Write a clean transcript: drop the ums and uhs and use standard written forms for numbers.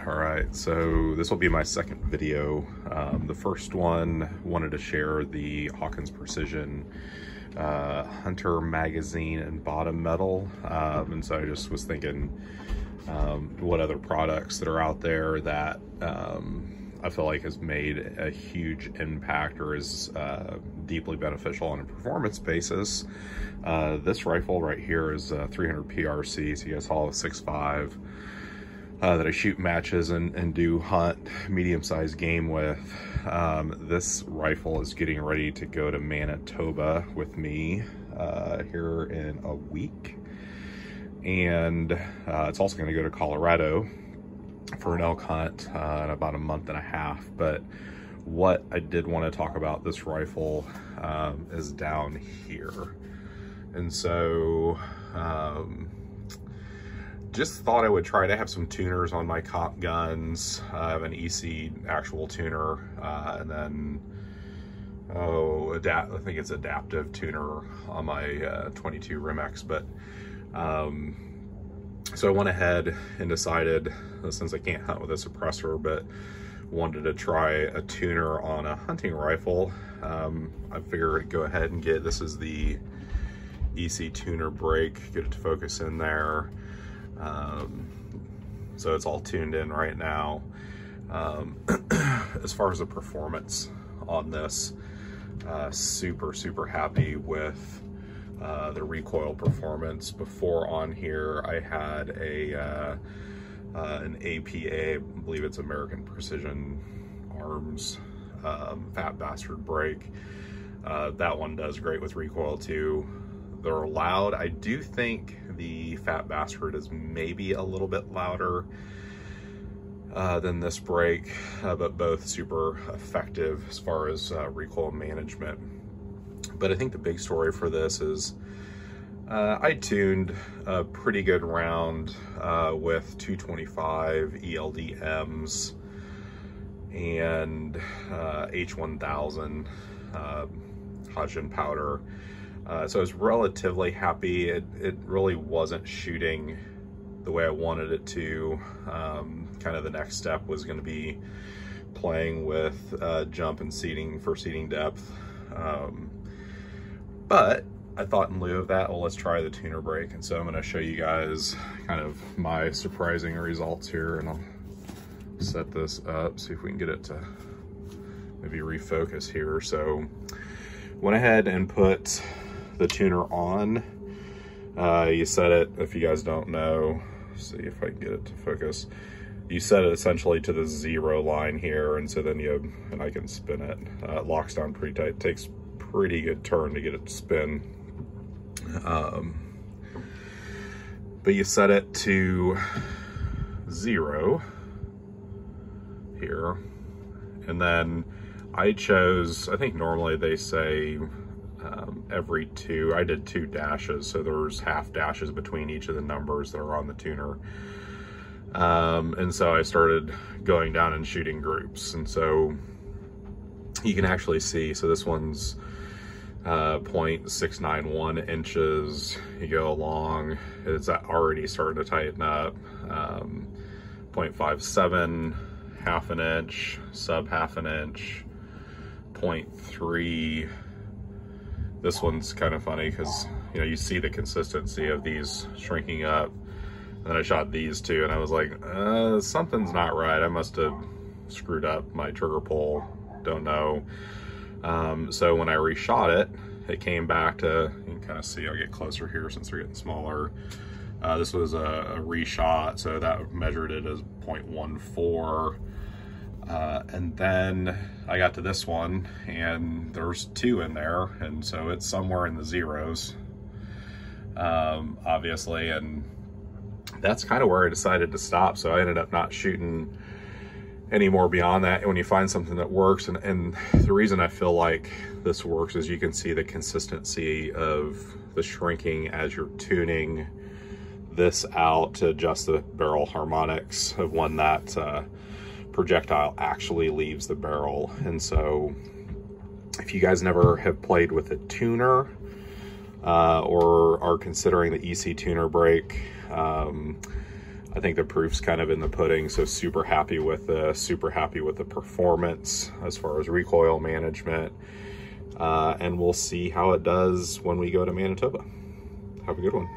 All right, so this will be my second video. The first one, wanted to share the Hawkins Precision Hunter magazine and bottom metal. And so I just was thinking what other products that are out there that I feel like has made a huge impact or is deeply beneficial on a performance basis. This rifle right here is 300 PRC, so you guys saw a 6.5. That I shoot matches and do hunt medium-sized game with. This rifle is getting ready to go to Manitoba with me here in a week. And it's also going to go to Colorado for an elk hunt in about a month and a half. But what I did want to talk about this rifle is down here. And so just thought I would try to have some tuners on my cop guns. I have an EC actual tuner, and then, I think it's adaptive tuner on my 22 Rimex. But, so I went ahead and decided, since I can't hunt with a suppressor, but wanted to try a tuner on a hunting rifle, I figured I'd go ahead and get, this is the EC tuner brake, get it to focus in there. So it's all tuned in right now. As far as the performance on this, super happy with the recoil performance. Before on here, I had an APA, I believe it's American Precision Arms, Fat Bastard brake. That one does great with recoil too. They're loud. I do think the Fat Bastard is maybe a little bit louder than this brake, but both super effective as far as recoil management. But I think the big story for this is I tuned a pretty good round with 225 ELD-Ms and H1000 Hodgdon powder. So I was relatively happy. It really wasn't shooting the way I wanted it to. Kind of the next step was going to be playing with jump and seating for seating depth. But I thought in lieu of that, well, let's try the tuner brake. And so I'm going to show you guys kind of my surprising results here, and I'll set this up, see if we can get it to maybe refocus here. So went ahead and put the tuner on. You set it, if you guys don't know, see if I can get it to focus. You set it essentially to the 0 line here, and so then and I can spin it. It locks down pretty tight. It takes pretty good turn to get it to spin. But you set it to 0 here, and then I chose, I think normally they say every 2, I did 2 dashes, so there's half dashes between each of the numbers that are on the tuner. And so I started going down and shooting groups, and so you can actually see, so this one's 0.691 inches. You go along, it's already starting to tighten up. 0.57, half an inch, sub half an inch, 0.3. This one's kind of funny because, you know, you see the consistency of these shrinking up. And then I shot these two, and I was like, something's not right. I must have screwed up my trigger pull. Don't know. So when I reshot it, it came back to, you can kind of see, I'll get closer here since they're getting smaller. This was a reshot, so that measured it as 0.14. And then I got to this one, and there's 2 in there, and so it's somewhere in the zeros, obviously, and that's kind of where I decided to stop. So I ended up not shooting any more beyond that. And when you find something that works, and the reason I feel like this works is you can see the consistency of the shrinking as you're tuning this out to adjust the barrel harmonics of when that projectile actually leaves the barrel. And so if you guys never have played with a tuner or are considering the EC tuner brake, I think the proof's kind of in the pudding, so super happy with the performance as far as recoil management. And we'll see how it does when we go to Manitoba. Have a good one.